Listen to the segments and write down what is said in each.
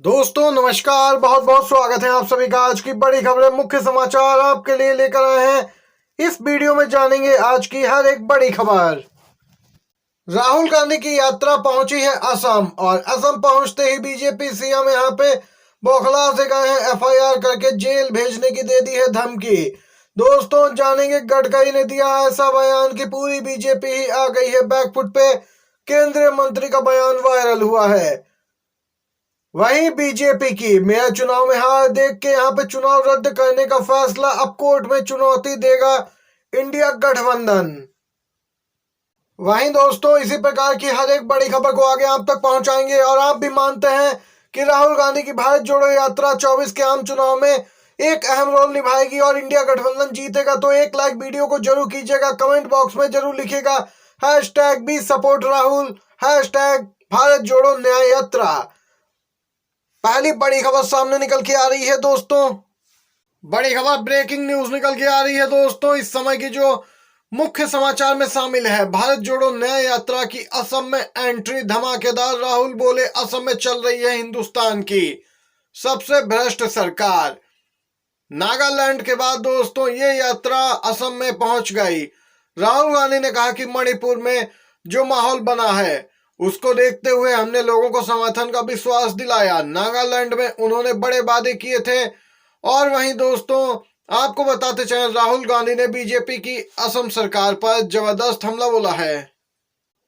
दोस्तों नमस्कार, बहुत बहुत स्वागत है आप सभी का। आज की बड़ी खबरें, मुख्य समाचार आपके लिए लेकर आए हैं। इस वीडियो में जानेंगे आज की हर एक बड़ी खबर। राहुल गांधी की यात्रा पहुंची है असम, और असम पहुंचते ही बीजेपी सीएम यहां पे बौखला से गए हैं। एफआईआर करके जेल भेजने की दे दी है धमकी। दोस्तों जानेंगे, गडकरी ने दिया ऐसा बयान कि पूरी बीजेपी ही आ गई है बैकफुट पे। केंद्रीय मंत्री का बयान वायरल हुआ है। वहीं बीजेपी की मेयर चुनाव में हार देख के यहां पे चुनाव रद्द करने का फैसला अब कोर्ट में चुनौती देगा इंडिया गठबंधन। वहीं दोस्तों इसी प्रकार की हर एक बड़ी खबर को आगे आप तक पहुंचाएंगे। और आप भी मानते हैं कि राहुल गांधी की भारत जोड़ो यात्रा 24 के आम चुनाव में एक अहम रोल निभाएगी और इंडिया गठबंधन जीतेगा, तो एक लाइक वीडियो को जरूर कीजिएगा। कमेंट बॉक्स में जरूर लिखिएगा hashtag be support Rahul, hashtag Bharat Jodo Nyay यात्रा। पहली बड़ी खबर सामने निकल के आ रही है दोस्तों। बड़ी खबर, ब्रेकिंग न्यूज निकल के आ रही है दोस्तों। इस समय की जो मुख्य समाचार में शामिल है, भारत जोड़ो न्याय यात्रा की असम में एंट्री धमाकेदार। राहुल बोले, असम में चल रही है हिंदुस्तान की सबसे भ्रष्ट सरकार। नागालैंड के बाद दोस्तों ये यात्रा असम में पहुंच गई। राहुल गांधी ने कहा कि मणिपुर में जो माहौल बना है उसको देखते हुए हमने लोगों को समर्थन का विश्वास दिलाया। नागालैंड में उन्होंने बड़े वादे किए थे। और वहीं दोस्तों आपको बताते चलें, राहुल गांधी ने बीजेपी की असम सरकार पर जबरदस्त हमला बोला है।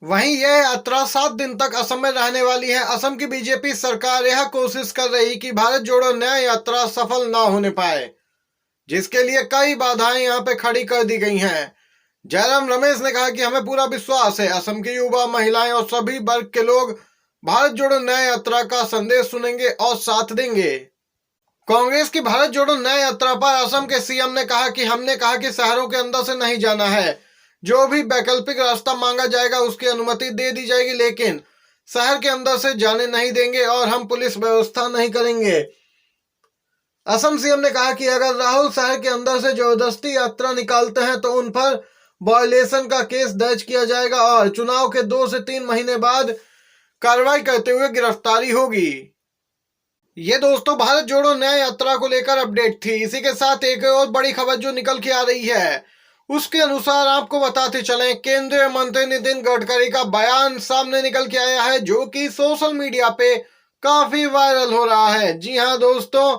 वहीं यह यात्रा 7 दिन तक असम में रहने वाली है। असम की बीजेपी सरकार यह कोशिश कर रही कि भारत जोड़ो न्याय यात्रा सफल ना होने पाए, जिसके लिए कई बाधाएं यहां पे खड़ी कर दी गई हैं। जयराम रमेश ने कहा कि हमें पूरा विश्वास है असम के युवा, महिलाएं और सभी वर्ग के लोग भारत जोड़ो न्याय यात्रा का संदेश सुनेंगे और साथ देंगे। कांग्रेस की भारत जोड़ो न्याय यात्रा पर असम के सीएम ने कहा कि हमने कहा कि शहरों के अंदर से नहीं जाना है, जो भी वैकल्पिक रास्ता मांगा जाएगा उसकी अनुमति दे दी जाएगी, लेकिन शहर के अंदर से जाने नहीं देंगे और हम पुलिस व्यवस्था नहीं करेंगे। असम सीएम ने कहा कि अगर राहुल शहर के अंदर से जबरदस्ती यात्रा निकालते हैं तो उन पर वायलेशन का केस दर्ज किया जाएगा और चुनाव के 2 से 3 महीने बाद कार्रवाई करते हुए गिरफ्तारी होगी। ये दोस्तों भारत जोड़ो न्याय यात्रा को लेकर अपडेट थी। इसी के साथ एक और बड़ी खबर जो निकल के आ रही है, उसके अनुसार आपको बताते चलें, केंद्रीय मंत्री नितिन गडकरी का बयान सामने निकल के आया है, जो कि सोशल मीडिया पे काफी वायरल हो रहा है। जी हाँ दोस्तों,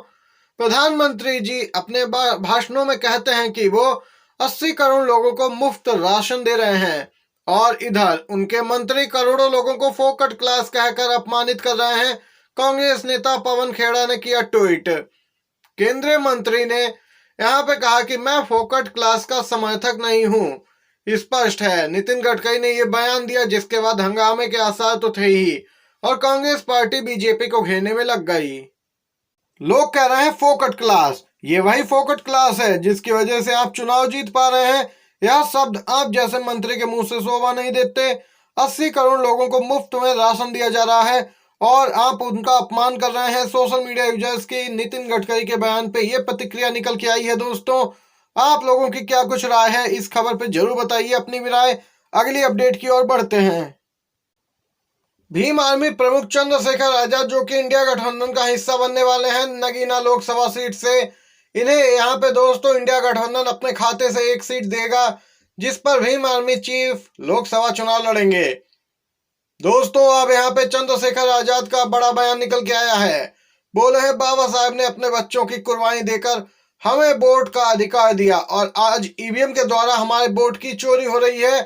प्रधानमंत्री जी अपने भाषणों में कहते हैं कि वो 80 करोड़ लोगों को मुफ्त राशन दे रहे हैं, और इधर उनके मंत्री करोड़ों लोगों को फोकट क्लास कहकर अपमानित कर रहे हैं। कांग्रेस नेता पवन खेड़ा ने किया ट्वीट। केंद्रीय मंत्री ने यहां पे कहा कि मैं फोकट क्लास का समर्थक नहीं हूं। स्पष्ट है, नितिन गडकरी ने यह बयान दिया, जिसके बाद हंगामे के आसार तो थे ही और कांग्रेस पार्टी बीजेपी को घेरने में लग गई। लोग कह रहे हैं फोकट क्लास, ये वही फोकट क्लास है जिसकी वजह से आप चुनाव जीत पा रहे हैं। यह शब्द आप जैसे मंत्री के मुंह से शोभा नहीं देते। 80 करोड़ लोगों को मुफ्त में राशन दिया जा रहा है और आप उनका अपमान कर रहे हैं। सोशल मीडिया यूजर्स की नितिन गडकरी के बयान पे ये प्रतिक्रिया निकल के आई है। दोस्तों आप लोगों की क्या कुछ राय है इस खबर पे जरूर बताइए अपनी भी राय। अगली अपडेट की ओर बढ़ते हैं। भीम आर्मी प्रमुख चंद्रशेखर आजाद, जो कि इंडिया गठबंधन का हिस्सा बनने वाले हैं नगीना लोकसभा सीट से, इन्हें यहाँ पे दोस्तों इंडिया गठबंधन अपने खाते से एक सीट देगा, जिस पर भीम आर्मी चीफ लोकसभा चुनाव लड़ेंगे। दोस्तों अब यहाँ पे चंद्रशेखर आजाद का बड़ा बयान निकल के आया है। बोले हैं, बाबा साहब ने अपने बच्चों की कुर्बानी देकर हमें वोट का अधिकार दिया और आज ईवीएम के द्वारा हमारे वोट की चोरी हो रही है।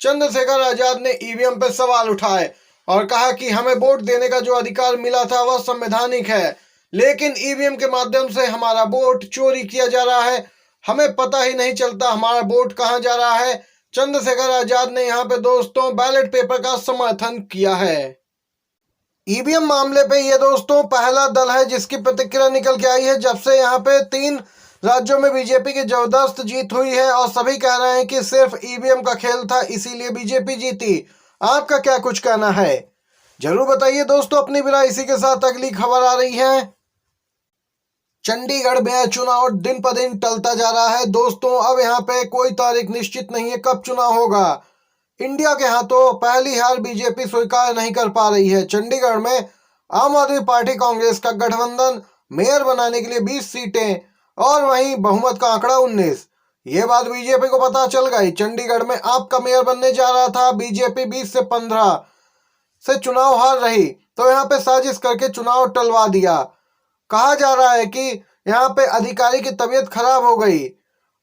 चंद्रशेखर आजाद ने ईवीएम पे सवाल उठाए और कहा कि हमें वोट देने का जो अधिकार मिला था वह संवैधानिक है, लेकिन ईवीएम के माध्यम से हमारा वोट चोरी किया जा रहा है, हमें पता ही नहीं चलता हमारा वोट कहां जा रहा है। चंद्रशेखर आजाद ने यहाँ पे दोस्तों बैलेट पेपर का समर्थन किया है। ईवीएम मामले पे ये दोस्तों पहला दल है जिसकी प्रतिक्रिया निकल के आई है, जब से यहाँ पे 3 राज्यों में बीजेपी की जबरदस्त जीत हुई है और सभी कह रहे हैं कि सिर्फ ईवीएम का खेल था, इसीलिए बीजेपी जीती। आपका क्या कुछ कहना है जरूर बताइए दोस्तों अपनी भी राय। इसी के साथ अगली खबर आ रही है। चंडीगढ़ में चुनाव दिन पर दिन टलता जा रहा है दोस्तों। अब यहाँ पे कोई तारीख निश्चित नहीं है कब चुनाव होगा। इंडिया के हाथों पहली हार बीजेपी स्वीकार नहीं कर पा रही है। चंडीगढ़ में आम आदमी पार्टी कांग्रेस का गठबंधन मेयर बनाने के लिए 20 सीटें और वहीं बहुमत का आंकड़ा 19। ये बात बीजेपी को पता चल गई। चंडीगढ़ में आपका मेयर बनने जा रहा था, बीजेपी 20 से 15 से चुनाव हार रही तो यहाँ पे साजिश करके चुनाव टलवा दिया। कहा जा रहा है कि यहाँ पे अधिकारी की तबीयत खराब हो गई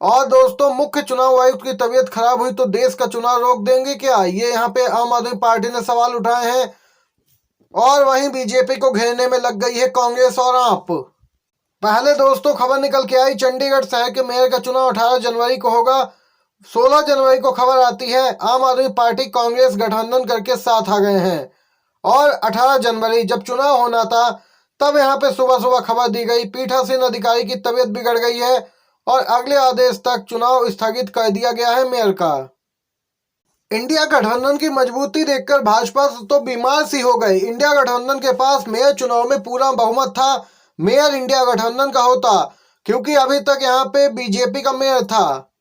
और दोस्तों मुख्य चुनाव आयुक्त की तबीयत खराब हुई तो देश का चुनाव रोक देंगे क्या? ये यहाँ पे आम आदमी पार्टी ने सवाल उठाए हैं। और वहीं बीजेपी को घेरने में लग गई है कांग्रेस और आप। पहले दोस्तों खबर निकल के आई चंडीगढ़ शहर के मेयर का चुनाव 18 जनवरी को होगा। 16 जनवरी को खबर आती है आम आदमी पार्टी कांग्रेस गठबंधन करके साथ आ गए हैं और 18 जनवरी जब चुनाव होना था तब यहाँ पे सुबह सुबह खबर दी गई पीठासीन अधिकारी की तबीयत बिगड़ गई है और अगले आदेश तक चुनाव स्थगित कर दिया गया है मेयर का। इंडिया गठबंधन की मजबूती देखकर भाजपा तो बीमार सी हो गई। इंडिया गठबंधन के पास मेयर चुनाव में पूरा बहुमत था। मेयर इंडिया गठबंधन का होता क्योंकि अभी तक यहाँ पे बीजेपी का मेयर था।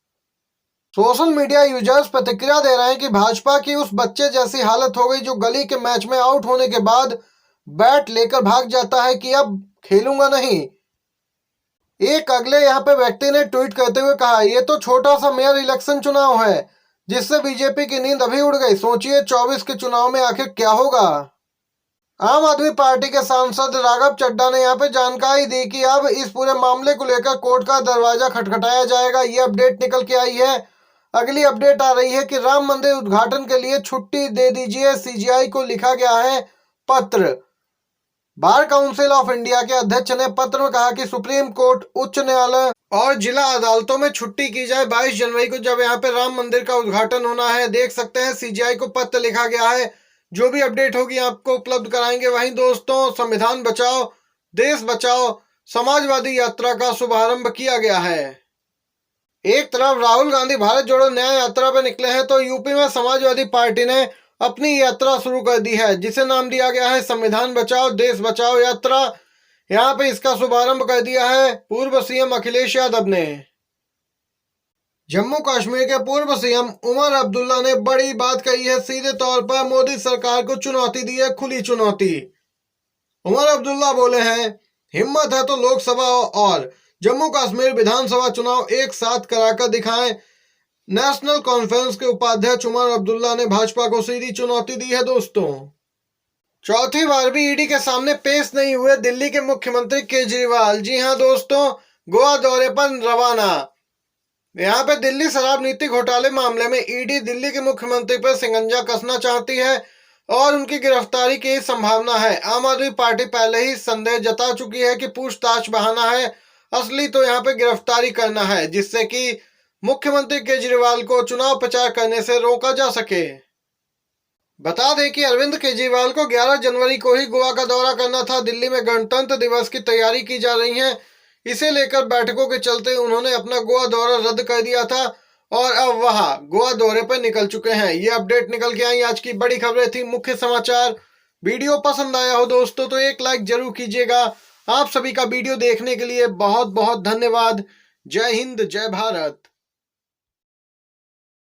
सोशल मीडिया यूजर्स प्रतिक्रिया दे रहे हैं कि भाजपा की उस बच्चे जैसी हालत हो गई जो गली के मैच में आउट होने के बाद बैट लेकर भाग जाता है कि अब खेलूंगा नहीं। एक अगले यहाँ पे व्यक्ति ने ट्वीट करते हुए कहा, ये तो छोटा सा मेयर इलेक्शन चुनाव है जिससे बीजेपी की नींद अभी उड़ गई। सोचिए 24 के चुनाव में आखिर क्या होगा। आम आदमी पार्टी के सांसद राघव चड्ढा ने यहाँ पे जानकारी दी कि अब इस पूरे मामले को लेकर कोर्ट का दरवाजा खटखटाया जाएगा। ये अपडेट निकल के आई है। अगली अपडेट आ रही है कि राम मंदिर उद्घाटन के लिए छुट्टी दे दीजिए, सीजीआई को लिखा गया है पत्र। बार काउंसिल ऑफ इंडिया के अध्यक्ष ने पत्र में कहा कि सुप्रीम कोर्ट, उच्च न्यायालय और जिला अदालतों में छुट्टी की जाए 22 जनवरी को जब यहाँ पे राम मंदिर का उद्घाटन होना है। देख सकते हैं सीजीआई को पत्र लिखा गया है। जो भी अपडेट होगी आपको उपलब्ध कराएंगे। वहीं दोस्तों संविधान बचाओ देश बचाओ समाजवादी यात्रा का शुभारंभ किया गया है। एक तरफ राहुल गांधी भारत जोड़ो न्याय यात्रा पर निकले हैं तो यूपी में समाजवादी पार्टी ने अपनी यात्रा शुरू कर दी है जिसे नाम दिया गया है संविधान बचाओ देश बचाओ यात्रा। यहाँ पे इसका शुभारंभ कर दिया है पूर्व सीएम अखिलेश यादव ने। जम्मू कश्मीर के पूर्व सीएम उमर अब्दुल्ला ने बड़ी बात कही है। सीधे तौर पर मोदी सरकार को चुनौती दी है, खुली चुनौती। उमर अब्दुल्ला बोले हैं, हिम्मत है तो लोकसभा और जम्मू कश्मीर विधानसभा चुनाव एक साथ कराकर दिखाएं। नेशनल कॉन्फ्रेंस के उपाध्यक्ष उमर अब्दुल्ला ने भाजपा को सीधी चुनौती दी है। दोस्तों चौथी बार भी ईडी के सामने पेश नहीं हुए दिल्ली के मुख्यमंत्री केजरीवाल। जी हां दोस्तों, गोवा दौरे पर रवाना। यहाँ पे दिल्ली शराब नीति घोटाले मामले में ईडी दिल्ली के मुख्यमंत्री पर शिकंजा कसना चाहती है और उनकी गिरफ्तारी की संभावना है। आम आदमी पार्टी पहले ही संदेह जता चुकी है कि पूछताछ बहाना है, असली तो यहाँ पे गिरफ्तारी करना है जिससे कि मुख्यमंत्री केजरीवाल को चुनाव प्रचार करने से रोका जा सके। बता दें कि अरविंद केजरीवाल को 11 जनवरी को ही गोवा का दौरा करना था। दिल्ली में गणतंत्र दिवस की तैयारी की जा रही है, इसे लेकर बैठकों के चलते उन्होंने अपना गोवा दौरा रद्द कर दिया था और अब वह गोवा दौरे पर निकल चुके हैं। ये अपडेट निकल के आई। आज की बड़ी खबरें थी, मुख्य समाचार। वीडियो पसंद आया हो दोस्तों तो एक लाइक जरूर कीजिएगा। आप सभी का वीडियो देखने के लिए बहुत बहुत धन्यवाद। जय हिंद, जय भारत।